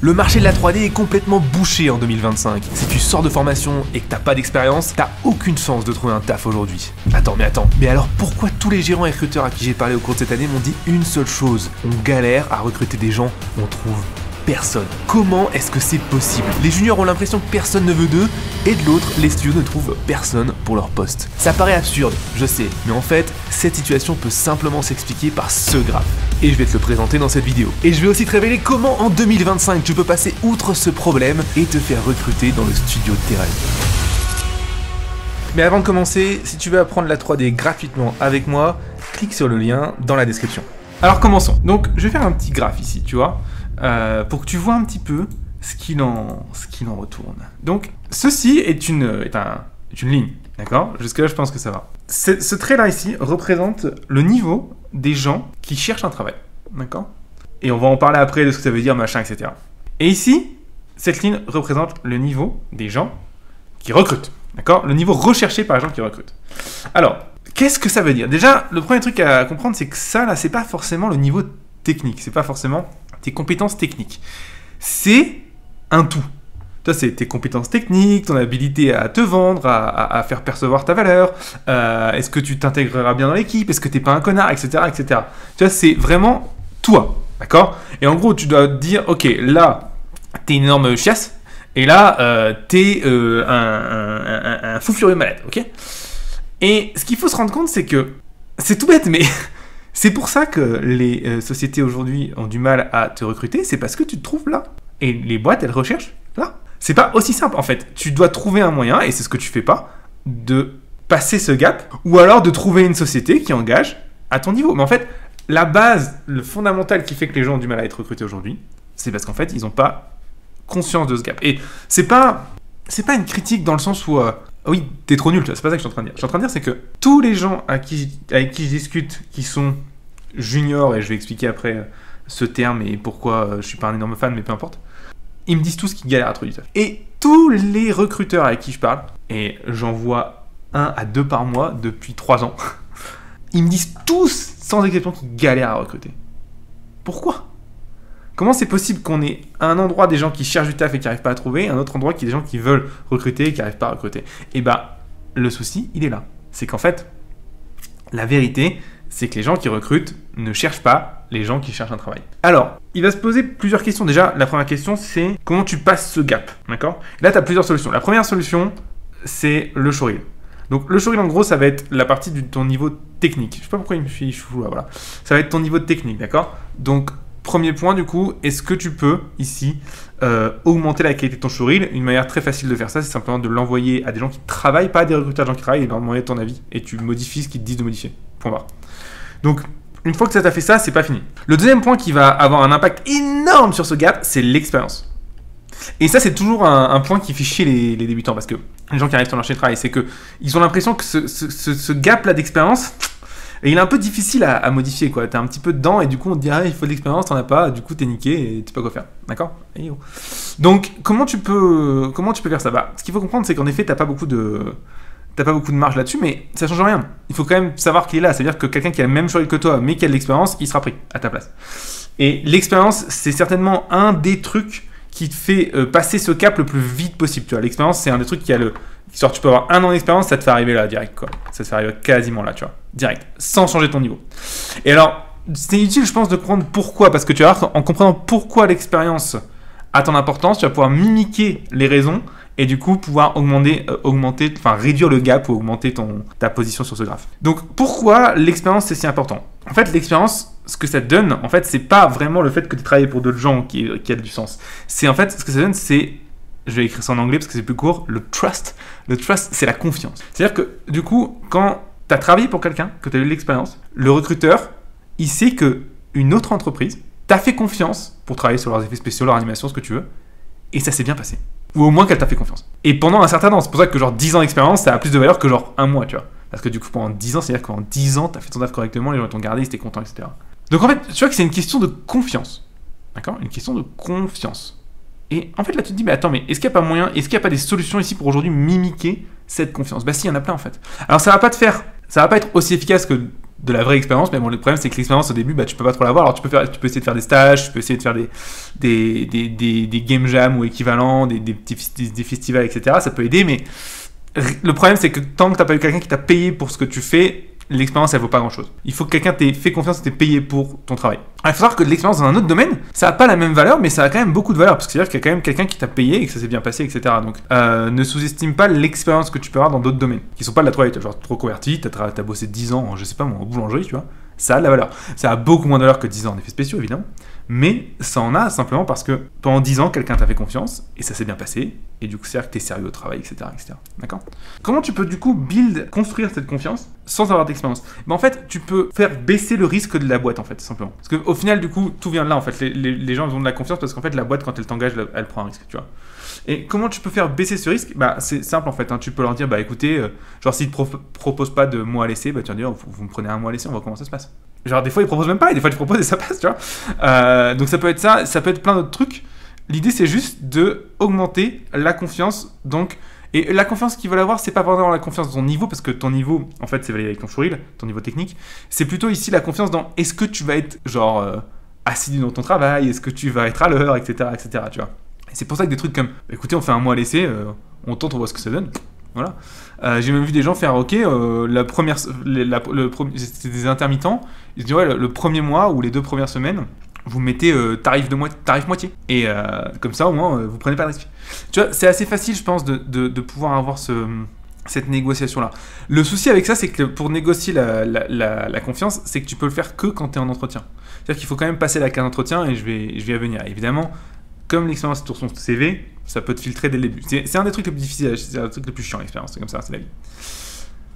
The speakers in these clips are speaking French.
Le marché de la 3D est complètement bouché en 2025. Si tu sors de formation et que t'as pas d'expérience, t'as aucune chance de trouver un taf aujourd'hui. Attends. Mais alors pourquoi tous les gérants et recruteurs à qui j'ai parlé au cours de cette année m'ont dit une seule chose? On galère à recruter des gens, on trouve personne. Comment est-ce que c'est possible? Les juniors ont l'impression que personne ne veut d'eux, et de l'autre, les studios ne trouvent personne pour leur poste. Ça paraît absurde, je sais, mais en fait, cette situation peut simplement s'expliquer par ce graphe. Et je vais te le présenter dans cette vidéo. Et je vais aussi te révéler comment en 2025 tu peux passer outre ce problème et te faire recruter dans le studio de tes rêves. Mais avant de commencer, si tu veux apprendre la 3D gratuitement avec moi, clique sur le lien dans la description. Alors commençons. Donc je vais faire un petit graphe ici, tu vois, pour que tu vois un petit peu ce qu'il en retourne. Donc ceci est une ligne, d'accord? Jusque-là je pense que ça va. Ce trait-là ici représente le niveau des gens qui cherchent un travail, d'accord? Et on va en parler après de ce que ça veut dire, machin, etc. Et ici, cette ligne représente le niveau des gens qui recrutent, d'accord? Le niveau recherché par les gens qui recrutent. Alors, qu'est-ce que ça veut dire? Déjà, le premier truc à comprendre, c'est que ça, là, c'est pas forcément le niveau technique, c'est pas forcément tes compétences techniques. C'est un tout. Toi, c'est tes compétences techniques, ton habilité à te vendre, à faire percevoir ta valeur, est-ce que tu t'intégreras bien dans l'équipe, est-ce que t'es pas un connard, etc., etc. Tu vois, c'est vraiment toi, d'accord? Et en gros, tu dois te dire, ok, là, t'es une énorme chiasse, et là, t'es un fou furieux malade, ok? Et ce qu'il faut se rendre compte, c'est que, c'est tout bête, mais c'est pour ça que les sociétés aujourd'hui ont du mal à te recruter, c'est parce que tu te trouves là. Et les boîtes, elles recherchent là. C'est pas aussi simple en fait. Tu dois trouver un moyen, et c'est ce que tu fais pas, de passer ce gap, ou alors de trouver une société qui engage à ton niveau. Mais en fait, la base, le fondamental qui fait que les gens ont du mal à être recrutés aujourd'hui, c'est parce qu'en fait, ils n'ont pas conscience de ce gap. Et c'est pas une critique dans le sens où oui, t'es trop nul, c'est pas ça que je suis en train de dire. Je suis en train de dire, c'est que tous les gens avec qui je discute qui sont juniors, et je vais expliquer après ce terme et pourquoi je suis pas un énorme fan, mais peu importe, ils me disent tous qu'ils galèrent à trouver du taf. Et tous les recruteurs avec qui je parle, et j'en vois 1 à 2 par mois depuis 3 ans, ils me disent tous, sans exception, qu'ils galèrent à recruter. Pourquoi? Comment c'est possible qu'on ait un endroit des gens qui cherchent du taf et qui n'arrivent pas à trouver, et un autre endroit qui est des gens qui veulent recruter et qui n'arrivent pas à recruter? Et bah, le souci, il est là. C'est qu'en fait, la vérité, c'est que les gens qui recrutent ne cherchent pas les gens qui cherchent un travail. Alors, il va se poser plusieurs questions. Déjà, la première question, c'est comment tu passes ce gap, d'accord? Là, tu as plusieurs solutions. La première solution, c'est le showreel. Donc, le showreel, en gros, ça va être la partie de ton niveau technique. Je sais pas pourquoi il me fait chou là, voilà. Ça va être ton niveau technique, d'accord? Donc, premier point, du coup, est-ce que tu peux, ici, augmenter la qualité de ton showreel? Une manière très facile de faire ça, c'est simplement de l'envoyer à des gens qui travaillent, pas à des recruteurs de gens qui travaillent, et leur demander ton avis. Et tu modifies ce qu'ils te disent de modifier. Point barre. Donc, une fois que ça t'a fait ça, c'est pas fini. Le deuxième point qui va avoir un impact énorme sur ce gap, c'est l'expérience. Et ça, c'est toujours un point qui fait chier les débutants, parce que les gens qui arrivent sur le marché du travail, c'est qu'ils ont l'impression que ce gap-là d'expérience, il est un peu difficile à modifier, quoi. T'es un petit peu dedans, et du coup, on te dit, ah, il faut de l'expérience, t'en as pas, du coup, t'es niqué, et tu sais pas quoi faire. D'accord? Donc, comment tu peux faire ça? Bah, ce qu'il faut comprendre, c'est qu'en effet, t'as pas beaucoup de marge là-dessus, mais ça change rien. Il faut quand même savoir qu'il est là. C'est-à-dire que quelqu'un qui a le même showreel que toi, mais qui a de l'expérience, il sera pris à ta place. Et l'expérience, c'est certainement un des trucs qui te fait passer ce cap le plus vite possible. Tu vois, l'expérience, c'est un des trucs qui a genre, tu peux avoir 1 an d'expérience, ça te fait arriver là, direct, quoi. Ça te fait arriver quasiment là, tu vois. Direct. Sans changer ton niveau. Et alors, c'est utile, je pense, de comprendre pourquoi. Parce que tu vas voir, en comprenant pourquoi l'expérience a ton importance, tu vas pouvoir mimiquer les raisons et du coup pouvoir réduire le gap ou augmenter ta position sur ce graphe. Donc pourquoi l'expérience c'est si important? En fait, l'expérience, ce que ça te donne, en fait, c'est pas vraiment le fait que tu travailles pour d'autres gens qui a du sens. C'est en fait, ce que ça donne, c'est, je vais écrire ça en anglais parce que c'est plus court, le trust. Le trust, c'est la confiance. C'est-à-dire que du coup, quand tu as travaillé pour quelqu'un, que tu as eu de l'expérience, le recruteur, il sait que une autre entreprise t'a fait confiance pour travailler sur leurs effets spéciaux, leur animation, ce que tu veux, et ça s'est bien passé. Ou au moins qu'elle t'a fait confiance. Et pendant un certain temps, c'est pour ça que genre 10 ans d'expérience, ça a plus de valeur que genre 1 mois, tu vois. Parce que du coup, pendant 10 ans, c'est-à-dire que pendant 10 ans, t'as fait ton taf correctement, les gens t'ont gardé, ils étaient contents, etc. Donc en fait, tu vois que c'est une question de confiance. D'accord? Une question de confiance. Et en fait, là, tu te dis, mais attends, mais est-ce qu'il n'y a pas moyen, est-ce qu'il n'y a pas des solutions ici pour aujourd'hui mimiquer cette confiance? Bah si, il y en a plein en fait. Alors ça va pas être aussi efficace que de la vraie expérience, mais bon, le problème c'est que l'expérience au début, bah, tu peux pas trop l'avoir. Alors tu peux essayer de faire des stages, tu peux essayer de faire des game jams ou équivalents, des festivals, etc. Ça peut aider, mais le problème c'est que tant que t'as pas eu quelqu'un qui t'a payé pour ce que tu fais, l'expérience elle vaut pas grand chose. Il faut que quelqu'un t'ait fait confiance et t'ait payé pour ton travail. Alors, il faut savoir que l'expérience dans un autre domaine, ça a pas la même valeur, mais ça a quand même beaucoup de valeur, parce que c'est-à-dire qu'il y a quand même quelqu'un qui t'a payé et que ça s'est bien passé, etc. Donc ne sous-estime pas l'expérience que tu peux avoir dans d'autres domaines, qui sont pas de la toilette, genre trop converti, t'as bossé 10 ans, je sais pas moi, en boulangerie, tu vois. Ça a de la valeur. Ça a beaucoup moins de valeur que 10 ans en effets spéciaux, évidemment. Mais ça en a simplement parce que pendant 10 ans, quelqu'un t'a fait confiance et ça s'est bien passé. Et du coup, c'est-à-dire que t'es sérieux au travail, etc. etc. D'accord ? Comment tu peux du coup construire cette confiance sans avoir d'expérience ? En fait, tu peux faire baisser le risque de la boîte, en fait, simplement. Parce qu'au final, du coup, tout vient de là, en fait. Les gens ont de la confiance parce qu'en fait, la boîte, quand elle t'engage, elle prend un risque, tu vois. Et comment tu peux faire baisser ce risque ? Bah, c'est simple en fait, hein. Tu peux leur dire, bah écoutez, genre s'ils te proposent pas de mois à laisser, bah tu vas dire, vous me prenez un mois à laisser, on voit comment ça se passe. Genre des fois ils proposent même pas, et des fois ils proposent et ça passe, tu vois. Donc ça peut être ça peut être plein d'autres trucs. L'idée c'est juste de augmenter la confiance, donc. Et la confiance qu'ils veulent avoir, c'est pas vraiment la confiance dans ton niveau, parce que ton niveau, en fait, c'est validé avec ton showreel, ton niveau technique. C'est plutôt ici la confiance dans est-ce que tu vas être genre assidu dans ton travail, est-ce que tu vas être à l'heure, etc., etc., tu vois. C'est pour ça que des trucs comme, écoutez, on fait un mois à l'essai, on tente, on voit ce que ça donne. Voilà. J'ai même vu des gens faire, ok, c'était des intermittents, ils se disent, ouais, le premier mois ou les 2 premières semaines, vous mettez tarif moitié. Et comme ça, au moins, vous prenez pas de risque. Tu vois, c'est assez facile, je pense, de pouvoir avoir cette négociation-là. Le souci avec ça, c'est que pour négocier la confiance, c'est que tu peux le faire que quand tu es en entretien. C'est-à-dire qu'il faut quand même passer la case d'entretien, et je vais y revenir. Évidemment, comme l'expérience est sur son CV, ça peut te filtrer dès le début. C'est un des trucs les plus difficiles, c'est un des trucs les plus chiants, l'expérience, c'est comme ça, c'est la vie.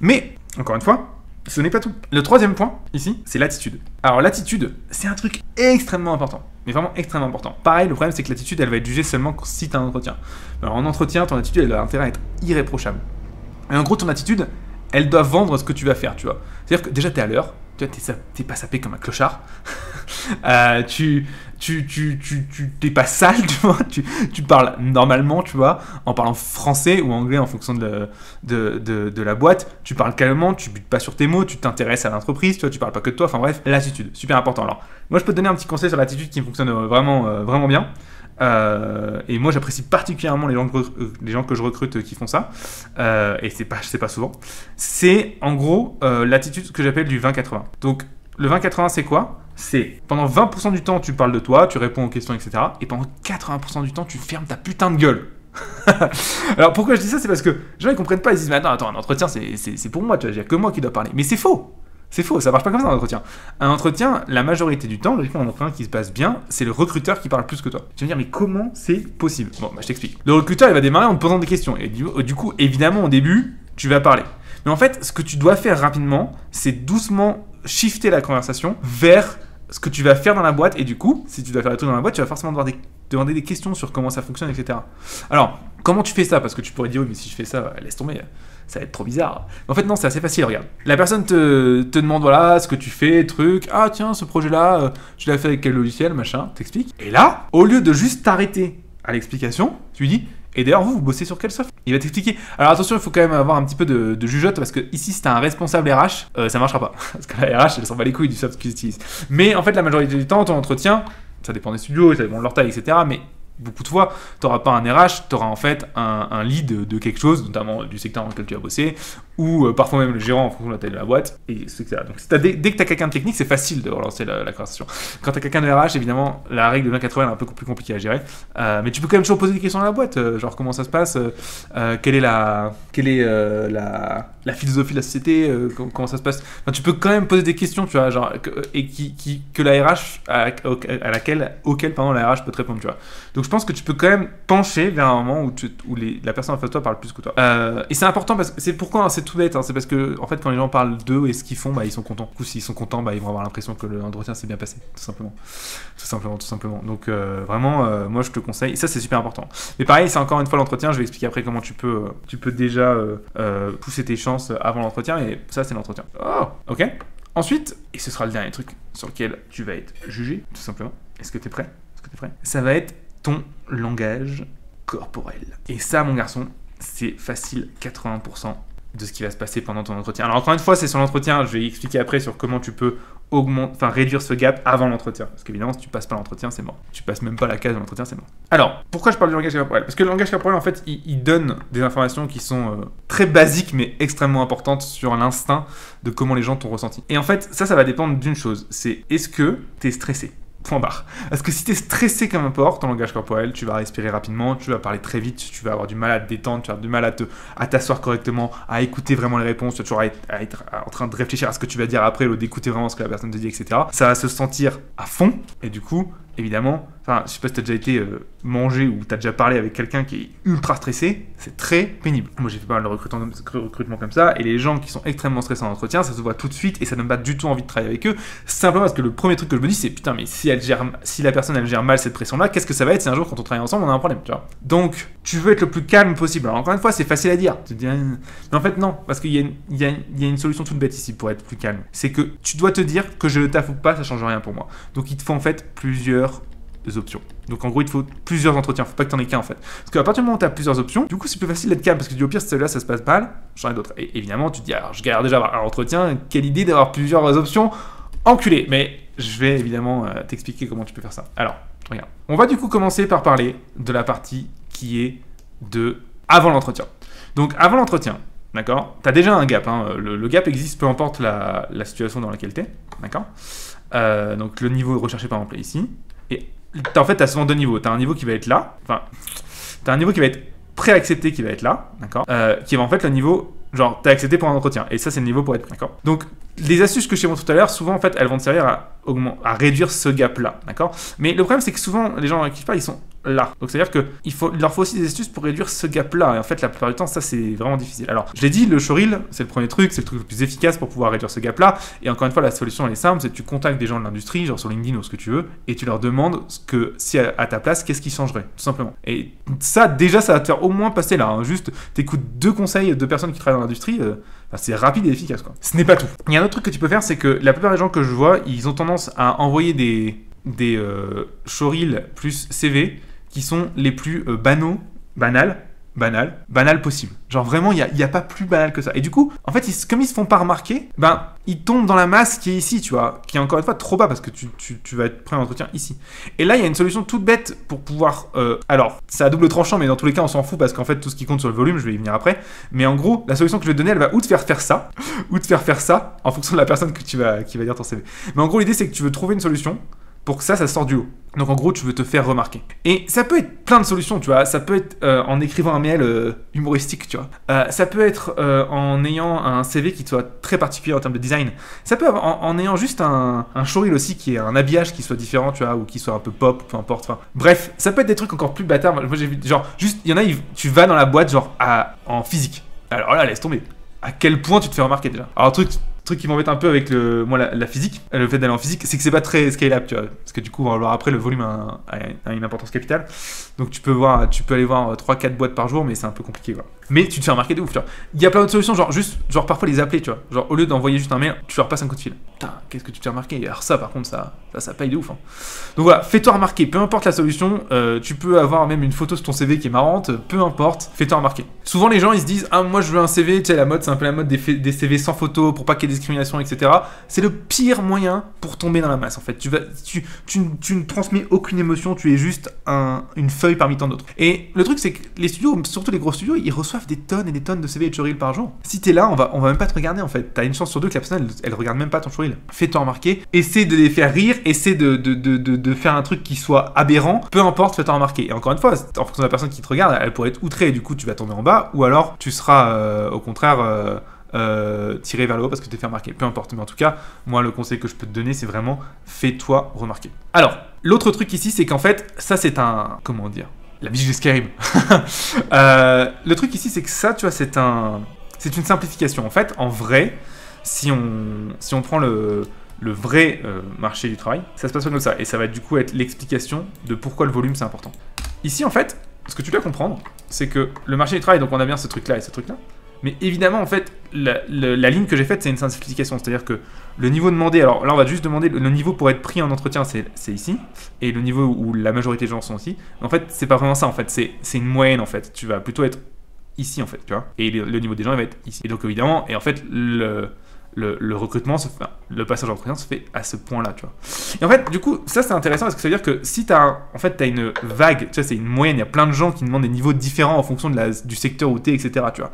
Mais, encore une fois, ce n'est pas tout. Le troisième point, ici, c'est l'attitude. Alors l'attitude, c'est un truc extrêmement important, mais vraiment extrêmement important. Pareil, le problème c'est que l'attitude, elle va être jugée seulement si tu as un entretien. Alors en entretien, ton attitude, elle a intérêt à être irréprochable. Et en gros, ton attitude, elle doit vendre ce que tu vas faire, tu vois. C'est-à-dire que déjà, tu es à l'heure, tu vois, t'es pas sapé comme un clochard. Tu t'es pas sale, tu vois. Tu parles normalement, tu vois, en parlant français ou anglais en fonction de la boîte. Tu parles calmement, tu butes pas sur tes mots, tu t'intéresses à l'entreprise, tu vois, tu parles pas que de toi. Enfin bref, l'attitude, super important. Alors, moi, je peux te donner un petit conseil sur l'attitude qui fonctionne vraiment bien. Et moi j'apprécie particulièrement les gens que je recrute qui font ça, et c'est pas souvent. C'est en gros l'attitude que j'appelle du 20-80. Donc le 20-80 c'est quoi ? C'est pendant 20% du temps tu parles de toi, tu réponds aux questions, etc. Et pendant 80% du temps tu fermes ta putain de gueule. Alors pourquoi je dis ça ? C'est parce que les gens ils comprennent pas, ils disent mais attends, un entretien c'est pour moi, tu vois, il y a que moi qui dois parler. Mais c'est faux. C'est faux, ça marche pas comme ça un entretien. Un entretien, la majorité du temps, logiquement, un entretien qui se passe bien, c'est le recruteur qui parle plus que toi. Tu vas me dire, mais comment c'est possible ? Bon, bah je t'explique. Le recruteur, il va démarrer en te posant des questions. Et du coup, évidemment, au début, tu vas parler. Mais en fait, ce que tu dois faire rapidement, c'est doucement shifter la conversation vers ce que tu vas faire dans la boîte. Et du coup, si tu dois faire des trucs dans la boîte, tu vas forcément devoir demander des questions sur comment ça fonctionne, etc. Alors, comment tu fais ça ? Parce que tu pourrais dire, oui, mais si je fais ça, laisse tomber. Ça va être trop bizarre. En fait, non, c'est assez facile, regarde. La personne te demande, voilà, ce que tu fais, truc. Ah, tiens, ce projet-là, tu l'as fait avec quel logiciel, machin, t'expliques. Et là, au lieu de juste t'arrêter à l'explication, tu lui dis, et d'ailleurs, vous bossez sur quel soft ? Il va t'expliquer. Alors attention, il faut quand même avoir un petit peu de jugeote, parce que ici, si t'as un responsable RH, ça marchera pas. Parce que la RH, elle s'en bat les couilles du soft qu'ils utilisent. Mais en fait, la majorité du temps, ton entretien, ça dépend des studios, ça dépend de leur taille, etc. Mais beaucoup de fois, tu n'auras pas un RH, tu auras en fait un lead de quelque chose, notamment du secteur dans lequel tu as bossé, ou parfois même le gérant en fonction de la taille de la boîte, et etc. Donc dès que tu as quelqu'un de technique, c'est facile de relancer la conversation. Quand tu as quelqu'un de RH, évidemment, la règle de 20-80 est un peu plus compliquée à gérer, mais tu peux quand même toujours poser des questions à la boîte, genre comment ça se passe, quelle est la philosophie de la société, comment ça se passe. Enfin, tu peux quand même poser des questions, tu vois, genre, et que la RH, auquel la RH peut te répondre, tu vois. Donc je pense que tu peux quand même pencher vers un moment où la personne en face de toi parle plus que toi. Et c'est important parce que c'est pourquoi, hein, c'est tout bête, hein, c'est parce que en fait quand les gens parlent d'eux et ce qu'ils font, bah ils sont contents. Du coup s'ils sont contents, bah ils vont avoir l'impression que l'entretien s'est bien passé, tout simplement. Donc vraiment, moi je te conseille, et ça c'est super important. Mais pareil, c'est encore une fois l'entretien, je vais expliquer après comment tu peux déjà pousser tes chances avant l'entretien, et ça c'est l'entretien. Oh, ok. Ensuite, et ce sera le dernier truc sur lequel tu vas être jugé, tout simplement. Est-ce que t'es prêt ? Ça va être ton langage corporel. Et ça, mon garçon, c'est facile, 80%. de ce qui va se passer pendant ton entretien. Alors encore une fois, c'est sur l'entretien, je vais expliquer après sur comment tu peux réduire ce gap avant l'entretien. Parce qu'évidemment, si tu passes pas l'entretien, c'est mort. Tu passes même pas la case de l'entretien, c'est mort. Alors, pourquoi je parle du langage corporel? Parce que le langage corporel, en fait, il donne des informations qui sont très basiques, mais extrêmement importantes sur l'instinct de comment les gens t'ont ressenti. Et en fait, ça va dépendre d'une chose, c'est est-ce que tu es stressé? Point barre. Parce que si tu es stressé comme un porc, ton langage corporel, tu vas respirer rapidement, tu vas parler très vite, tu vas avoir du mal à te détendre, tu vas avoir du mal à t'asseoir correctement, à écouter vraiment les réponses, tu vas toujours être en train de réfléchir à ce que tu vas dire après, ou d'écouter vraiment ce que la personne te dit, etc. Ça va se sentir à fond, et du coup, évidemment, je sais pas si tu as déjà été mangé ou tu as déjà parlé avec quelqu'un qui est ultra stressé, c'est très pénible. Moi j'ai fait pas mal de recrutement comme ça, et les gens qui sont extrêmement stressés en entretien, ça se voit tout de suite et ça donne pas du tout envie de travailler avec eux, simplement parce que le premier truc que je me dis c'est putain, mais si la personne elle gère mal cette pression-là, qu'est-ce que ça va être si un jour quand on travaille ensemble on a un problème, tu vois. Donc tu veux être le plus calme possible. Alors encore une fois, c'est facile à dire, tu te dis, mais en fait non, parce qu'il y a une solution toute bête ici pour être plus calme. C'est que tu dois te dire que je le taffe ou pas, ça change rien pour moi. Donc il te faut en fait plusieurs options. Donc en gros, il te faut plusieurs entretiens, faut pas que tu en aies qu'un en fait. Parce qu'à partir du moment où tu as plusieurs options, du coup c'est plus facile d'être calme parce que tu dis au pire, celle-là ça se passe mal, j'en ai d'autres. Et évidemment, tu te dis alors je galère déjà à avoir un entretien, quelle idée d'avoir plusieurs options, enculé. Mais je vais évidemment t'expliquer comment tu peux faire ça. Alors, regarde. On va du coup commencer par parler de la partie qui est de avant l'entretien. Donc avant l'entretien, d'accord, tu as déjà un gap, hein. Le gap existe peu importe la situation dans laquelle tu es, d'accord. Donc le niveau recherché par exemple est ici. Et en fait, tu as souvent deux niveaux. Tu as un niveau qui va être là, enfin, tu as un niveau qui va être pré-accepté qui va être là, d'accord, qui va en fait le niveau, genre, tu as accepté pour un entretien. Et ça, c'est le niveau pour être prêt, d'accord. Donc, les astuces que je t'ai montrées tout à l'heure, souvent, en fait, elles vont te servir à réduire ce gap-là, d'accord. Mais le problème, c'est que souvent, les gens qui parlent, ils sont là. Donc, c'est-à-dire qu'il leur faut aussi des astuces pour réduire ce gap-là. Et en fait, la plupart du temps, ça, c'est vraiment difficile. Alors, je l'ai dit, le showreel, c'est le premier truc, c'est le truc le plus efficace pour pouvoir réduire ce gap-là. Et encore une fois, la solution, elle est simple, c'est que tu contactes des gens de l'industrie, genre sur LinkedIn ou ce que tu veux, et tu leur demandes si à ta place, qu'est-ce qui changerait, tout simplement. Et ça, déjà, ça va te faire au moins passer là. Hein. Juste, t'écoutes deux conseils de personnes qui travaillent dans l'industrie, c'est rapide et efficace, quoi. Ce n'est pas tout. Il y a un autre truc que tu peux faire, c'est que la plupart des gens que je vois, ils ont tendance à envoyer des showreels plus CV qui sont les plus banal possible. Genre vraiment, il y a pas plus banal que ça. Et du coup, en fait, comme ils se font pas remarquer, ils tombent dans la masse qui est ici, tu vois, qui est encore une fois trop bas parce que tu vas être prêt à l'entretien ici. Et là, il y a une solution toute bête pour pouvoir... alors, c'est à double tranchant, mais dans tous les cas, on s'en fout parce qu'en fait, tout ce qui compte sur le volume, je vais y venir après. Mais en gros, la solution que je vais te donner, elle va ou te faire faire ça, ou te faire faire ça, en fonction de la personne qui va lire ton CV. Mais en gros, l'idée, c'est que tu veux trouver une solution pour que ça sorte du haut. Donc en gros, tu veux te faire remarquer. Et ça peut être plein de solutions, tu vois. Ça peut être en écrivant un mail humoristique, tu vois. Ça peut être en ayant un CV qui soit très particulier en termes de design. Ça peut être en ayant juste un showreel aussi qui est un habillage qui soit différent, tu vois, ou qui soit un peu pop, peu importe. Enfin, bref, ça peut être des trucs encore plus bâtards. Moi j'ai vu, genre, juste, il y en a, tu vas dans la boîte, genre, en physique. Alors là, laisse tomber. À quel point tu te fais remarquer déjà. Alors, truc qui m'embête un peu avec la physique, le fait d'aller en physique, c'est que c'est pas très scalable, tu vois. Parce que du coup, on va le voir après, le volume a une importance capitale. Donc tu peux aller voir 3-4 boîtes par jour, mais c'est un peu compliqué, quoi. Mais tu te fais remarquer de ouf, tu vois. Il y a plein d'autres solutions, genre parfois les appeler, tu vois. Genre au lieu d'envoyer juste un mail, tu leur passes un coup de fil. Putain, qu'est-ce que tu te fais remarquer. Alors ça, par contre, ça paye de ouf, hein. Donc voilà, fais-toi remarquer, peu importe la solution. Tu peux avoir même une photo sur ton CV qui est marrante, peu importe, fais-toi remarquer. Souvent les gens ils se disent moi je veux un CV, tu sais la mode, c'est un peu la mode des CV sans photo pour pas qu'il y ait de discrimination, etc. C'est le pire moyen pour tomber dans la masse en fait. Tu ne transmets aucune émotion, tu es juste une feuille parmi tant d'autres. Et le truc c'est que les studios, surtout les gros studios, ils reçoivent des tonnes et des tonnes de CV et de showreel par jour. Si t'es là, on va même pas te regarder en fait. T'as une chance sur deux que la personne elle regarde même pas ton showreel. Fais-toi remarquer, essaie de les faire rire, essaie de faire un truc qui soit aberrant, peu importe, fais-toi remarquer. Et encore une fois, en fonction de la personne qui te regarde, elle pourrait être outrée et du coup tu vas tomber en bas, ou alors tu seras au contraire tiré vers le haut parce que tu t'es fait remarquer. Peu importe, mais en tout cas, moi le conseil que je peux te donner, c'est vraiment fais-toi remarquer. Alors, l'autre truc ici, c'est qu'en fait, ça c'est un... Comment dire ? La musique de Skyrim. Le truc ici, c'est que ça, tu vois, c'est une simplification. En fait, en vrai, si on prend le vrai marché du travail, ça se passe comme ça. Et ça va du coup être l'explication de pourquoi le volume, c'est important. Ici, en fait, ce que tu dois comprendre, c'est que le marché du travail, donc on a bien ce truc-là et ce truc-là. Mais évidemment, en fait, la ligne que j'ai faite, c'est une simplification. C'est-à-dire que le niveau demandé, alors là, on va juste demander le niveau pour être pris en entretien, c'est ici. Et le niveau où la majorité des gens sont ici. Mais en fait, c'est pas vraiment ça, en fait. C'est une moyenne, en fait. Tu vas plutôt être ici en fait, tu vois. Et le niveau des gens il va être ici. Et donc évidemment, et en fait le recrutement, le passage en entretien se fait à ce point-là, tu vois. Et en fait, du coup, ça c'est intéressant parce que ça veut dire que si t'as une vague, tu vois, c'est une moyenne, il y a plein de gens qui demandent des niveaux différents en fonction du secteur où t'es, etc., tu vois.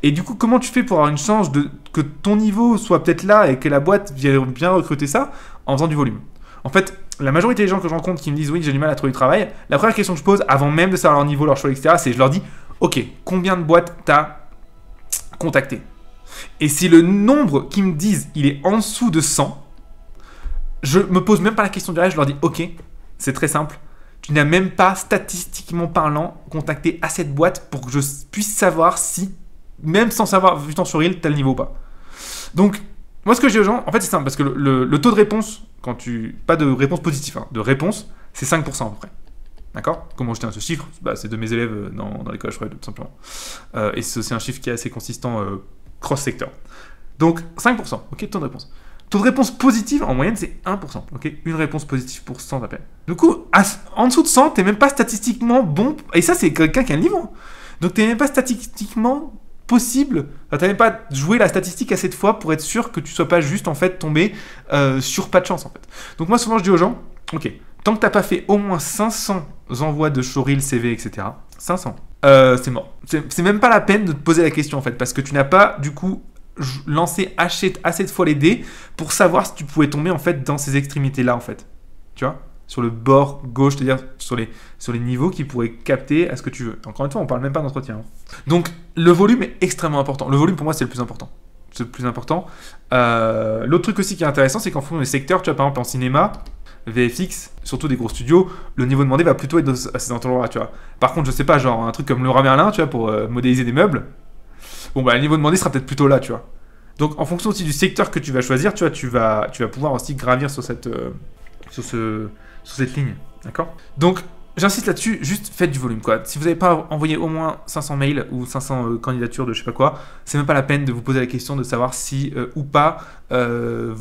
Et du coup, comment tu fais pour avoir une chance que ton niveau soit peut-être là et que la boîte vienne bien recruter ça en faisant du volume? En fait, la majorité des gens que je rencontre qui me disent oui, j'ai du mal à trouver du travail, la première question que je pose avant même de savoir leur niveau, leur choix, etc., c'est je leur dis ok, combien de boîtes t'as contacté? Et si le nombre qui me disent il est en dessous de 100, je me pose même pas la question du reste, je leur dis ok, c'est très simple, tu n'as même pas statistiquement parlant contacté assez de boîtes pour que je puisse savoir si, même sans savoir vu ton sourire, tu as le niveau ou pas. Donc, moi ce que je dis aux gens, en fait c'est simple, parce que le taux de réponse, pas de réponse positive, hein, de réponse, c'est 5% à peu près. D'accord? Comment je tiens ce chiffre? C'est de mes élèves dans l'école, je crois, tout simplement. Et c'est aussi un chiffre qui est assez consistant cross-secteur. Donc, 5%, ok, taux de réponse. Taux de réponse positive, en moyenne, c'est 1%, ok? Une réponse positive pour 100 appels. Du coup, en dessous de 100, t'es même pas statistiquement bon. Et ça, c'est quelqu'un qui a un niveau. Donc, t'es même pas statistiquement possible. Enfin, t'as même pas joué la statistique assez de fois pour être sûr que tu sois pas juste, en fait, tombé sur pas de chance, en fait. Donc, moi, souvent, je dis aux gens, ok, tant que t'as pas fait au moins 500 envois de showreel, CV, etc., 500, c'est mort. C'est même pas la peine de te poser la question, en fait, parce que tu n'as pas, du coup, lancé assez de fois les dés pour savoir si tu pouvais tomber, en fait, dans ces extrémités-là, en fait. Tu vois? Sur le bord gauche, c'est-à-dire sur les niveaux qui pourraient capter à ce que tu veux. Encore une fois, on parle même pas d'entretien. Hein. Donc, le volume est extrêmement important. Le volume, pour moi, c'est le plus important. C'est le plus important. L'autre truc aussi qui est intéressant, c'est qu'en fonction des secteurs, tu vois, par exemple, en cinéma, VFX, surtout des gros studios, le niveau demandé va plutôt être à ces endroits-là, tu vois. Par contre, je sais pas, genre un truc comme Leroy Merlin, tu vois, pour modéliser des meubles, bon, le niveau demandé sera peut-être plutôt là, tu vois. Donc, en fonction aussi du secteur que tu vas choisir, tu vois, tu vas pouvoir aussi gravir sur cette ligne, d'accord? Donc, j'insiste là-dessus, juste faites du volume, quoi. Si vous n'avez pas envoyé au moins 500 mails ou 500 candidatures de je sais pas quoi, c'est même pas la peine de vous poser la question de savoir si ou pas le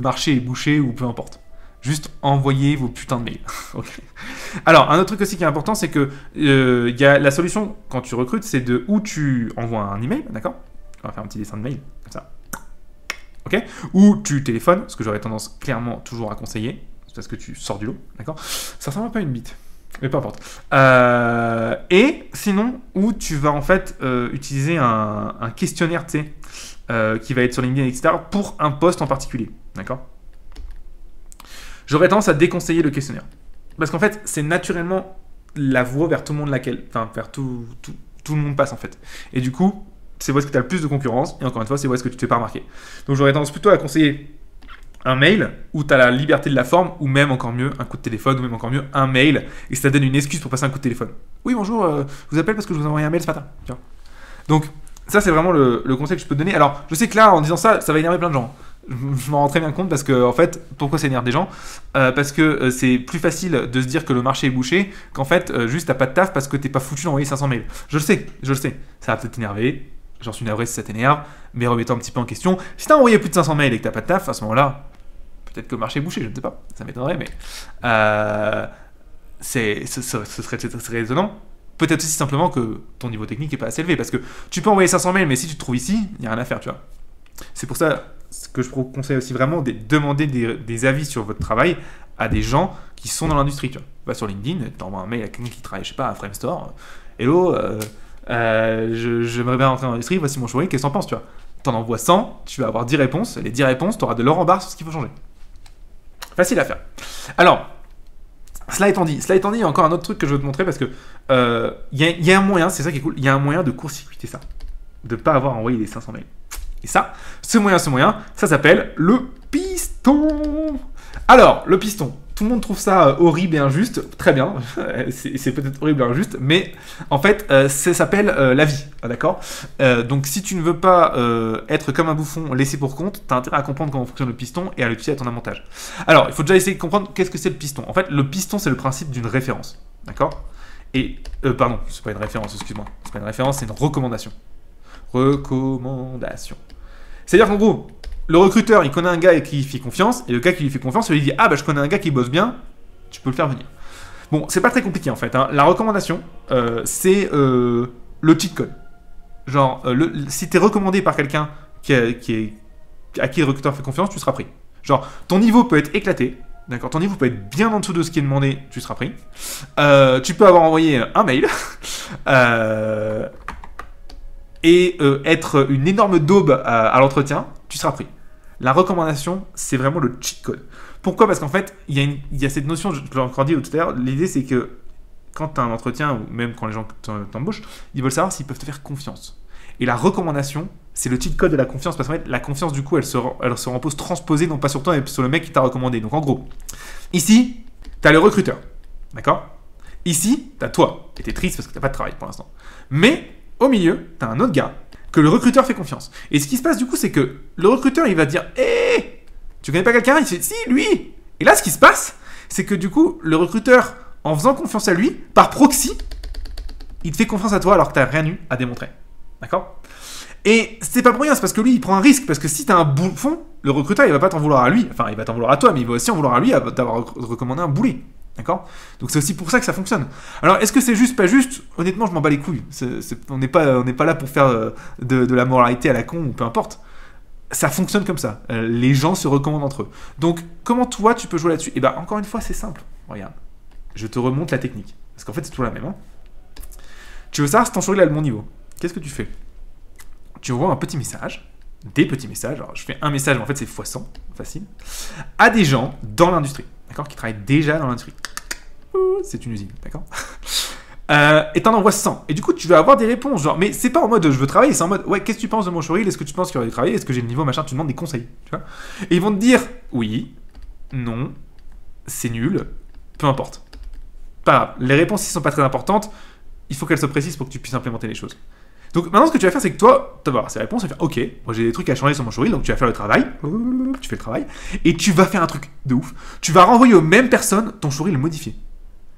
marché est bouché ou peu importe. Juste envoyez vos putains de mails. Okay. Alors, un autre truc aussi qui est important, c'est que y a la solution quand tu recrutes, c'est de où tu envoies un email, d'accord? On va faire un petit dessin de mail, comme ça. Ok? Ou tu téléphones, ce que j'aurais tendance clairement toujours à conseiller, parce que tu sors du lot, d'accord? Ça ressemble un peu à une bite, mais peu importe. Et sinon, où tu vas en fait utiliser un questionnaire, tu sais, qui va être sur LinkedIn, etc., pour un poste en particulier, d'accord? J'aurais tendance à déconseiller le questionnaire. Parce qu'en fait, c'est naturellement la voie vers tout le monde vers tout le monde passe en fait. Et du coup, c'est où est-ce que tu as le plus de concurrence, et encore une fois, c'est où est-ce que tu ne t'es pas remarqué. Donc j'aurais tendance plutôt à conseiller un mail où tu as la liberté de la forme, ou même encore mieux un coup de téléphone, ou même encore mieux un mail, et ça donne une excuse pour passer un coup de téléphone. Oui, bonjour, je vous appelle parce que je vous ai envoyé un mail ce matin. Tiens. Donc ça, c'est vraiment le conseil que je peux te donner. Alors, je sais que là, en disant ça, ça va énerver plein de gens. Je m'en rends très bien compte parce que, en fait, pourquoi ça énerve des gens? Parce que c'est plus facile de se dire que le marché est bouché qu'en fait, juste t'as pas de taf parce que t'es pas foutu d'envoyer 500 mails. Je le sais. Ça va peut-être t'énerver. J'en suis navré si ça t'énerve, mais remets-toi un petit peu en question. Si t'as envoyé plus de 500 mails et que t'as pas de taf, à ce moment-là, peut-être que le marché est bouché, je ne sais pas. Ça m'étonnerait, mais ce serait étonnant. Peut-être aussi simplement que ton niveau technique n'est pas assez élevé, parce que tu peux envoyer 500 mails, mais si tu te trouves ici, il n'y a rien à faire, tu vois. C'est pour ça que je conseille aussi vraiment de demander des avis sur votre travail à des gens qui sont dans l'industrie, tu vois. Va sur LinkedIn, tu envoies un mail à quelqu'un qui travaille, je sais pas, à Framestore. Hello, j'aimerais bien rentrer dans l'industrie, voici mon showreel, qu'est-ce que t'en penses, tu vois. T'en envoies 100, tu vas avoir 10 réponses, et les 10 réponses, tu auras de l'or en barre sur ce qu'il faut changer. Facile à faire. Alors, cela étant dit, il y a encore un autre truc que je veux te montrer parce que y a un moyen, c'est ça qui est cool, il y a un moyen de court-circuiter ça, de ne pas avoir envoyé les 500 mails. Et ça, ce moyen, ça s'appelle le piston. Alors, le piston, tout le monde trouve ça horrible et injuste, très bien, c'est peut-être horrible et injuste, mais en fait, ça s'appelle la vie, d'accord? Donc, si tu ne veux pas être comme un bouffon laissé pour compte, tu as intérêt à comprendre comment fonctionne le piston et à l'utiliser à ton avantage. Alors, il faut déjà essayer de comprendre qu'est-ce que c'est le piston. En fait, le piston, c'est le principe d'une référence, d'accord? Et, pardon, c'est pas une référence, excuse-moi, c'est pas une référence, c'est une recommandation. Recommandation. C'est-à-dire qu'en gros, le recruteur, il connaît un gars qui lui fait confiance, et le gars qui lui fait confiance, il lui dit « Ah, bah je connais un gars qui bosse bien, tu peux le faire venir. » Bon, c'est pas très compliqué en fait. Hein. La recommandation, c'est le cheat code. Genre, si t'es recommandé par quelqu'un à qui le recruteur fait confiance, tu seras pris. Genre, ton niveau peut être éclaté, d'accord, ton niveau peut être bien en dessous de ce qui est demandé, tu seras pris. Tu peux avoir envoyé un mail et être une énorme daube à l'entretien, tu seras pris. La recommandation, c'est vraiment le cheat code. Pourquoi? Parce qu'en fait, il y a cette notion, je l'ai encore dit tout à l'heure, l'idée c'est que quand tu as un entretien, ou même quand les gens t'embauchent, ils veulent savoir s'ils peuvent te faire confiance. Et la recommandation, c'est le cheat code de la confiance, parce qu'en fait, la confiance, du coup, elle se repose transposée, non pas sur toi, mais sur le mec qui t'a recommandé. Donc en gros, ici, tu as le recruteur, d'accord? Ici, tu as toi, et tu es triste parce que tu n'as pas de travail pour l'instant. Mais, au milieu, tu as un autre gars que le recruteur fait confiance. Et ce qui se passe, du coup, c'est que le recruteur, il va dire « Hé, tu connais pas quelqu'un ?» Il fait « Si, lui !» Et là, ce qui se passe, c'est que du coup, le recruteur, en faisant confiance à lui, par proxy, il te fait confiance à toi alors que tu n'as rien eu à démontrer. D'accord? Et c'est pas pour rien, c'est parce que lui, il prend un risque. Parce que si tu as un bouffon, le recruteur, il va pas t'en vouloir à lui. Enfin, il va t'en vouloir à toi, mais il va aussi en vouloir à lui d'avoir recommandé un boulet. D'accord? Donc c'est aussi pour ça que ça fonctionne. Alors, est-ce que c'est juste, pas juste? Honnêtement, je m'en bats les couilles. On n'est pas là pour faire de la moralité à la con ou peu importe. Ça fonctionne comme ça. Les gens se recommandent entre eux. Donc, comment toi, tu peux jouer là-dessus? Et bien, encore une fois, c'est simple. Regarde. Je te remonte la technique. Parce qu'en fait, c'est toujours la même. Hein. Tu veux savoir si ton showreel a le bon niveau. Qu'est-ce que tu fais? Tu envoies un petit message, des petits messages, alors je fais un message, mais en fait c'est x100, facile, à des gens dans l'industrie, d'accord, qui travaillent déjà dans l'industrie. C'est une usine, d'accord. Et t'en envoies 100. Et du coup, tu vas avoir des réponses, genre, mais c'est pas en mode je veux travailler, c'est en mode ouais, qu'est-ce que tu penses de mon showreel? Est-ce que tu penses qu'il y aurait du travail? Est-ce que j'ai le niveau, machin? Tu demandes des conseils, tu vois. Et ils vont te dire oui, non, c'est nul, peu importe. Pas grave, les réponses, si sont pas très importantes, il faut qu'elles soient précises pour que tu puisses implémenter les choses. Donc maintenant, ce que tu vas faire, c'est que toi, tu vas avoir ces réponses, tu vas faire ok, moi j'ai des trucs à changer sur mon showreel, donc tu vas faire le travail, tu fais le travail, et tu vas faire un truc de ouf. Tu vas renvoyer aux mêmes personnes ton showreel modifié.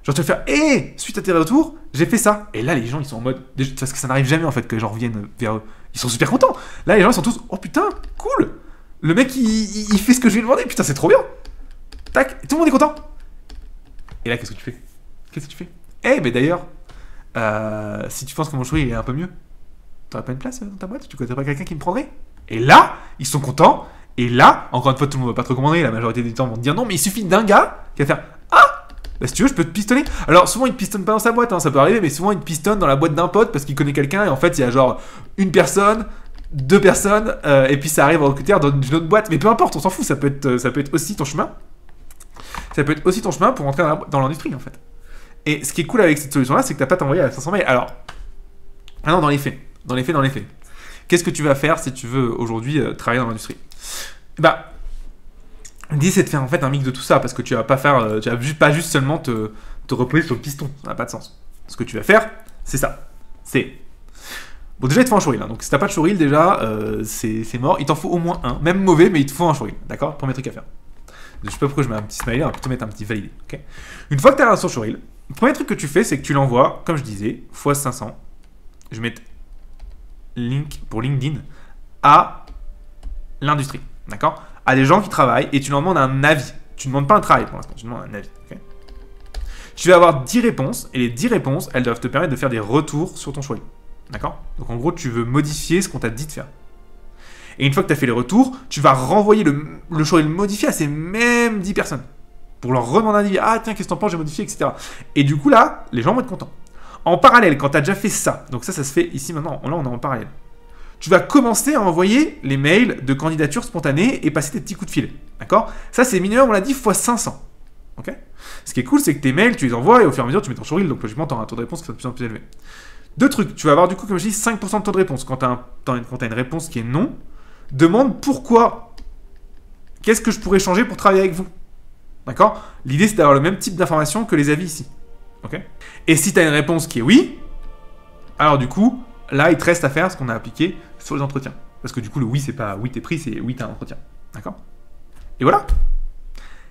Genre tu vas faire hé, suite à tes retours, j'ai fait ça. Et là, les gens ils sont en mode, parce que ça n'arrive jamais en fait que les gens reviennent vers eux. Ils sont super contents. Là, les gens ils sont tous oh putain, cool. Le mec il fait ce que je lui ai demandé, putain c'est trop bien. Tac, tout le monde est content. Et là, qu'est-ce que tu fais? Qu'est-ce que tu fais? Eh, mais d'ailleurs, si tu penses que mon showreel est un peu mieux, t'aurais pas une place dans ta boîte? Tu connais pas quelqu'un qui me prendrait? Et là, ils sont contents. Et là, encore une fois, tout le monde va pas te recommander. La majorité des temps vont te dire non, mais il suffit d'un gars qui va faire ah, bah, si tu veux, je peux te pistonner. Alors souvent, il te pistonne pas dans sa boîte, hein, ça peut arriver, mais souvent, il te pistonne dans la boîte d'un pote parce qu'il connaît quelqu'un. Et en fait, il y a genre une personne, deux personnes, et puis ça arrive au recruteur d'une autre boîte. Mais peu importe, on s'en fout. Ça peut être aussi ton chemin. Ça peut être aussi ton chemin pour rentrer dans l'industrie, en fait. Et ce qui est cool avec cette solution-là, c'est que t'as pas t'envoyer à 500 mails. Alors, maintenant, dans les faits. Qu'est-ce que tu vas faire si tu veux aujourd'hui travailler dans l'industrie? Bah, l'idée c'est de faire en fait un mix de tout ça parce que tu vas pas faire, tu vas pas juste seulement te reposer sur le piston, ça n'a pas de sens. Ce que tu vas faire, c'est ça. Bon, déjà il te faut un showreel, hein. Donc si t'as pas de showreel déjà, c'est mort. Il t'en faut au moins un, même mauvais, mais il te faut un showreel, d'accord? Premier truc à faire. Je sais pas pourquoi je mets un petit smiley, on va plutôt mettre un petit validé. Okay, une fois que tu as un showreel, le premier truc que tu fais, c'est que tu l'envoies, comme je disais, x 500. Je vais mettre link pour LinkedIn à l'industrie, d'accord? À des gens qui travaillent et tu leur demandes un avis. Tu ne demandes pas un travail pour l'instant, tu demandes un avis. Okay, tu vas avoir 10 réponses et les 10 réponses, elles doivent te permettre de faire des retours sur ton showreel. D'accord? Donc en gros, tu veux modifier ce qu'on t'a dit de faire. Et une fois que tu as fait les retours, tu vas renvoyer le showreel modifié à ces mêmes 10 personnes. Pour leur redemander un avis. Ah tiens, qu'est-ce que t'en penses, j'ai modifié, etc. Et du coup là, les gens vont être contents. En parallèle, quand tu as déjà fait ça, donc ça se fait ici maintenant, là on est en parallèle. Tu vas commencer à envoyer les mails de candidature spontanée et passer tes petits coups de fil. D'accord? Ça c'est minimum, on l'a dit, x 500. Ok? Ce qui est cool, c'est que tes mails, tu les envoies et au fur et à mesure, tu mets ton showreel, donc logiquement, tu auras un taux de réponse qui sera de plus en plus élevé. Deux trucs, tu vas avoir du coup, comme je dis, 5% de taux de réponse. Quand tu as une réponse qui est non, demande pourquoi. Qu'est-ce que je pourrais changer pour travailler avec vous? D'accord? L'idée, c'est d'avoir le même type d'information que les avis ici. Ok? Et si tu as une réponse qui est oui, alors du coup, là, il te reste à faire ce qu'on a appliqué sur les entretiens. Parce que du coup, le oui, c'est pas oui, t'es pris, c'est oui, t'as un entretien. D'accord? Et voilà.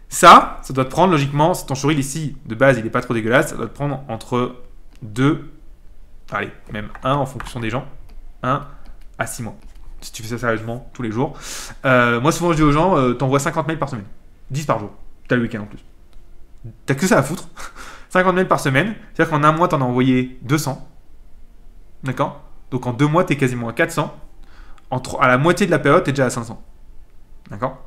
Ça doit te prendre logiquement, si ton showreel ici, de base, il n'est pas trop dégueulasse, ça doit te prendre entre 2, allez, même 1 en fonction des gens, 1 à 6 mois. Si tu fais ça sérieusement, tous les jours. Moi, souvent, je dis aux gens, t'envoies 50 mails par semaine. 10 par jour. T'as le week-end en plus. T'as que ça à foutre. 50 mails par semaine, c'est-à-dire qu'en un mois, tu en as envoyé 200. D'accord? Donc en 2 mois, tu es quasiment à 400. À la moitié de la période, tu es déjà à 500. D'accord?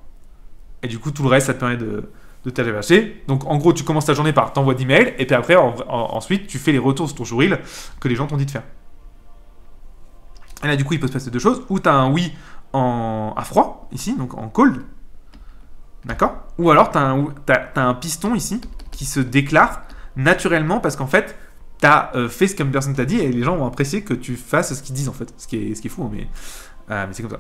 Et du coup, tout le reste, ça te permet de t'averser. Donc en gros, tu commences ta journée par t'envoies d'emails, et puis après, ensuite, tu fais les retours sur ton jour-il que les gens t'ont dit de faire. Et là, du coup, il peut se passer deux choses. Ou tu as un oui à froid, ici, donc en cold. D'accord? Ou alors, tu as un piston ici qui se déclare naturellement parce qu'en fait, tu as fait ce qu'une personne t'a dit et les gens ont apprécié que tu fasses ce qu'ils disent en fait. Ce qui est fou, hein, mais c'est comme ça.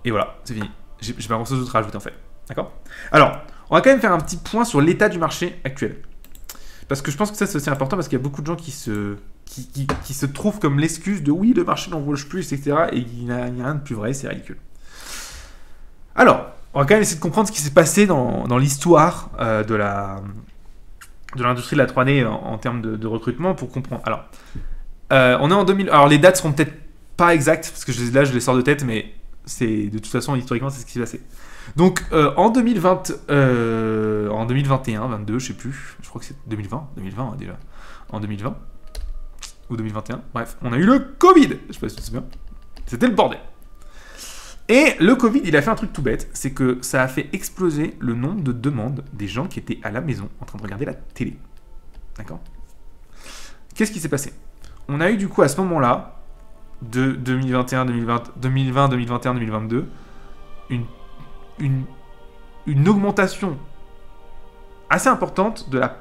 Et voilà, c'est fini. J'ai pas grand chose d'autre à rajouter en fait. D'accord? Alors, on va quand même faire un petit point sur l'état du marché actuel. Parce que je pense que ça c'est aussi important parce qu'il y a beaucoup de gens qui se trouvent comme l'excuse de oui, le marché n'en vaut plus, etc. Et il n'y a rien de plus vrai, c'est ridicule. Alors, on va quand même essayer de comprendre ce qui s'est passé dans l'histoire de l'industrie de la 3D en termes de recrutement pour comprendre. Alors, on est en 2000. Alors, les dates seront peut-être pas exactes parce que là, je les sors de tête, mais de toute façon, historiquement, c'est ce qui s'est passé. Donc, en 2021, 22, je sais plus. Je crois que c'est 2020 déjà. En 2020 ou 2021. Bref, on a eu le Covid. Je sais pas si tu te souviens. C'était le bordel. Et le Covid, il a fait un truc tout bête, c'est que ça a fait exploser le nombre de demandes des gens qui étaient à la maison en train de regarder la télé. D'accord? Qu'est-ce qui s'est passé? On a eu du coup à ce moment-là, de 2021, 2021, 2022, une augmentation assez importante de la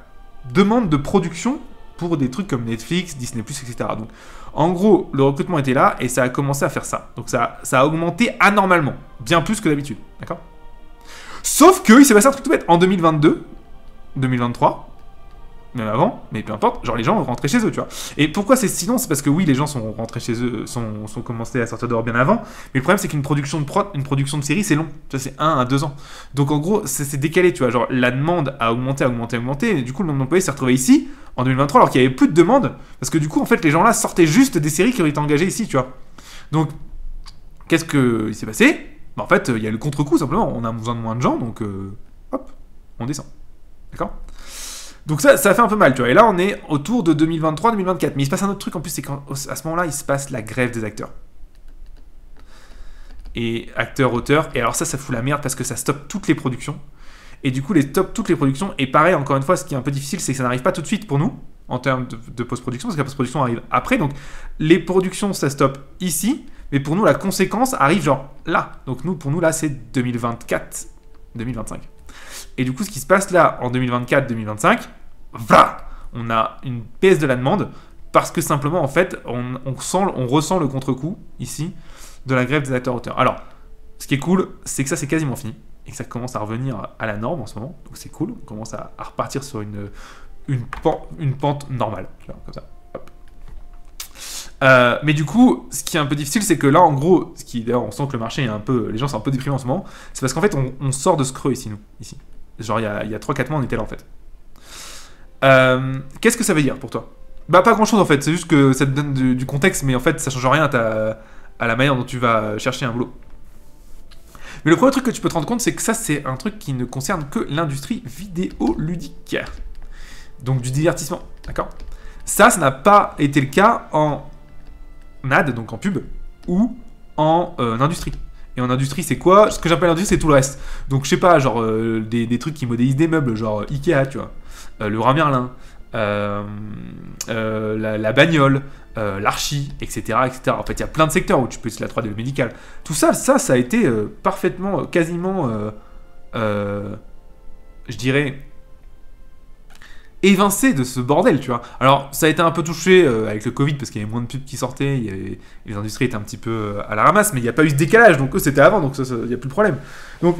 demande de production pour des trucs comme Netflix, Disney+, etc. Donc, en gros, le recrutement était là et ça a commencé à faire ça. Donc, ça a augmenté anormalement, bien plus que d'habitude. D'accord? Sauf qu'il s'est passé un truc tout bête. En 2022, 2023, même avant, mais peu importe, genre les gens rentraient chez eux, tu vois. Et pourquoi c'est sinon? C'est parce que oui, les gens sont rentrés chez eux, sont commencés à sortir dehors bien avant, mais le problème c'est qu'une production de série, c'est long, tu vois, c'est 1 à 2 ans. Donc en gros, c'est décalé, tu vois, genre la demande a augmenté, et du coup le nombre d'employés s'est retrouvé ici, en 2023, alors qu'il n'y avait plus de demande, parce que du coup, en fait, les gens là sortaient juste des séries qui auraient été engagées ici, tu vois. Donc, qu'est-ce qu'il s'est passé? En fait, il y a le contre-coup, simplement, on a besoin de moins de gens, donc hop, on descend. D'accord? Donc ça fait un peu mal, tu vois. Et là, on est autour de 2023-2024. Mais il se passe un autre truc en plus, c'est qu'à ce moment-là, il se passe la grève des acteurs. Et acteurs, auteurs. Et alors ça fout la merde parce que ça stoppe toutes les productions. Et du coup, toutes les productions. Et pareil, encore une fois, ce qui est un peu difficile, c'est que ça n'arrive pas tout de suite pour nous, en termes de post-production, parce que la post-production arrive après. Donc les productions, ça stoppe ici. Mais pour nous, la conséquence arrive genre là. Donc pour nous, là, c'est 2024-2025. Et du coup, ce qui se passe là, en 2024-2025, voilà, on a une baisse de la demande parce que simplement, en fait, on ressent le contre-coup, ici, de la grève des acteurs-auteurs. Alors, ce qui est cool, c'est que ça, c'est quasiment fini et que ça commence à revenir à la norme en ce moment. Donc, c'est cool. On commence à repartir sur une pente normale. Comme ça. Hop. Mais du coup, ce qui est un peu difficile, c'est que là, en gros, d'ailleurs, on sent que le marché est les gens sont un peu déprimés en ce moment, c'est parce qu'en fait, on sort de ce creux ici, ici. Genre, il y a 3-4 mois, on était là, en fait. Qu'est-ce que ça veut dire pour toi? Bah, pas grand-chose, en fait. C'est juste que ça te donne du contexte, mais en fait, ça change rien à la manière dont tu vas chercher un boulot. Mais le premier truc que tu peux te rendre compte, c'est que ça, c'est un truc qui ne concerne que l'industrie vidéoludique. Donc, du divertissement, d'accord? Ça n'a pas été le cas en ad, donc en pub, ou en industrie. Et en industrie, c'est quoi? Ce que j'appelle industrie, c'est tout le reste. Donc, je sais pas, genre des trucs qui modélisent des meubles, genre Ikea, tu vois, le Leroy Merlin, la bagnole, l'archi, etc., etc. En fait, il y a plein de secteurs où tu peux utiliser la 3D, le médical. Tout ça, ça a été parfaitement, quasiment, je dirais, évincé de ce bordel, tu vois. Alors, ça a été un peu touché avec le Covid parce qu'il y avait moins de pubs qui sortaient, les industries étaient un petit peu à la ramasse, mais il n'y a pas eu ce décalage, donc eux c'était avant, donc il n'y a plus de problème. Donc,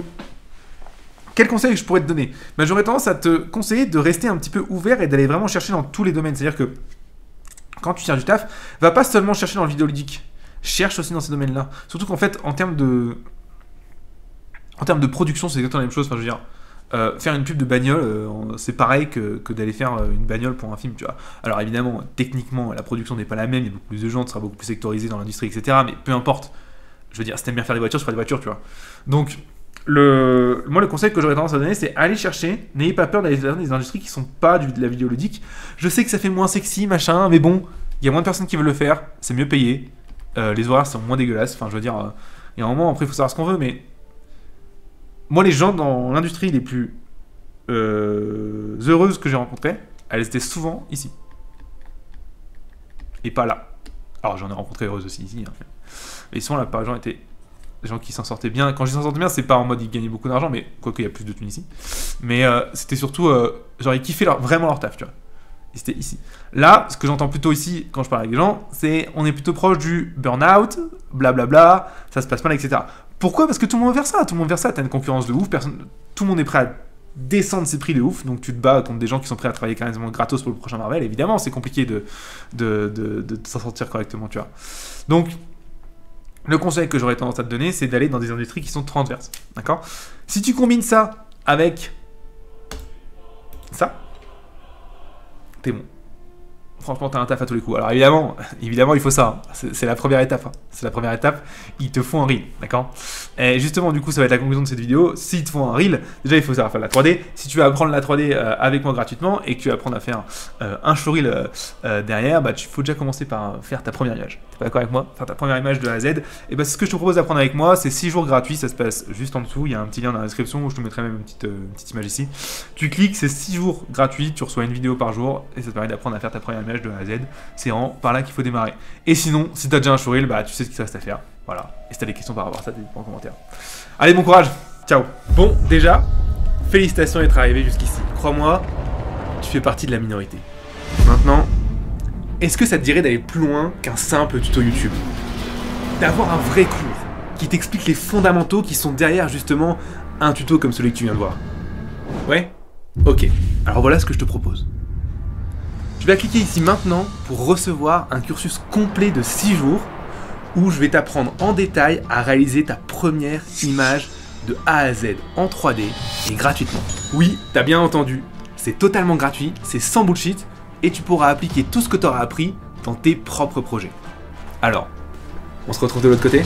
quel conseil je pourrais te donner? Ben, j'aurais tendance à te conseiller de rester un petit peu ouvert et d'aller vraiment chercher dans tous les domaines. C'est-à-dire que quand tu cherches du taf, va pas seulement chercher dans le vidéoludique, cherche aussi dans ces domaines-là. Surtout qu'en fait, en termes de production, c'est exactement la même chose. Enfin, je veux dire, faire une pub de bagnole, c'est pareil que d'aller faire une bagnole pour un film, tu vois. Alors évidemment, techniquement, la production n'est pas la même, il y a beaucoup plus de gens, tu seras beaucoup plus sectorisé dans l'industrie, etc. Mais peu importe. Je veux dire, si t'aimes bien faire des voitures, tu feras des voitures, tu vois. Donc, Moi, le conseil que j'aurais tendance à donner, c'est aller chercher, n'ayez pas peur d'aller vers des industries qui sont pas de la vidéoludique. Je sais que ça fait moins sexy, machin, mais bon, il y a moins de personnes qui veulent le faire, c'est mieux payé, les horaires sont moins dégueulasses, enfin, je veux dire, il y a un moment, après, il faut savoir ce qu'on veut, mais moi, les gens dans l'industrie les plus heureuses que j'ai rencontrées, elles étaient souvent ici. Et pas là. Alors, j'en ai rencontré heureuses aussi ici, hein. Mais souvent, la plupart des gens étaient des gens qui s'en sortaient bien. Quand je dis s'en sortaient bien, c'est pas en mode ils gagnaient beaucoup d'argent, mais quoique il y a plus de thunes ici. Mais c'était surtout, genre ils kiffaient vraiment leur taf, tu vois. Et c'était ici. Là, ce que j'entends plutôt ici, quand je parle avec des gens, c'est on est plutôt proche du burn-out, blablabla, ça se passe mal, etc. Pourquoi ? Parce que tout le monde veut faire ça, tout le monde veut faire ça, t'as une concurrence de ouf, tout le monde est prêt à descendre ses prix de ouf, donc tu te bats contre des gens qui sont prêts à travailler carrément gratos pour le prochain Marvel, évidemment, c'est compliqué de s'en sortir correctement, tu vois. Donc, le conseil que j'aurais tendance à te donner, c'est d'aller dans des industries qui sont transverses. D'accord ? Si tu combines ça avec ça, t'es bon. Franchement, t'as un taf à tous les coups. Alors évidemment, il faut ça. Hein. C'est la première étape. Hein. C'est la première étape. Il te faut un reel, d'accord ? Et justement, du coup, ça va être la conclusion de cette vidéo. S'il te faut un reel, déjà, il faut savoir faire la 3D. Si tu veux apprendre la 3D avec moi gratuitement et que tu veux apprendre à faire un showreel derrière, bah, il faut déjà commencer par faire ta première image. T'es pas d'accord avec moi ? Faire ta première image de A à Z. Et bah, ce que je te propose d'apprendre avec moi, c'est 6 jours gratuits. Ça se passe juste en dessous. Il y a un petit lien dans la description où je te mettrai même une petite image ici. Tu cliques, c'est 6 jours gratuits. Tu reçois une vidéo par jour et ça te permet d'apprendre à faire ta première image de A à Z. C'est vraiment par là qu'il faut démarrer. Et sinon, si t'as déjà un showreel, bah tu sais ce qu'il te reste à faire. Voilà. Et si t'as des questions par rapport à ça, n'hésite pas en commentaire. Allez, bon courage. Ciao. Bon, déjà, félicitations d'être arrivé jusqu'ici. Crois-moi, tu fais partie de la minorité. Maintenant, est-ce que ça te dirait d'aller plus loin qu'un simple tuto YouTube ? D'avoir un vrai cours qui t'explique les fondamentaux qui sont derrière justement un tuto comme celui que tu viens de voir. Ouais ? Ok. Alors voilà ce que je te propose. Tu vas cliquer ici maintenant pour recevoir un cursus complet de 6 jours où je vais t'apprendre en détail à réaliser ta première image de A à Z en 3D et gratuitement. Oui, t'as bien entendu, c'est totalement gratuit, c'est sans bullshit et tu pourras appliquer tout ce que tu auras appris dans tes propres projets. Alors, on se retrouve de l'autre côté ?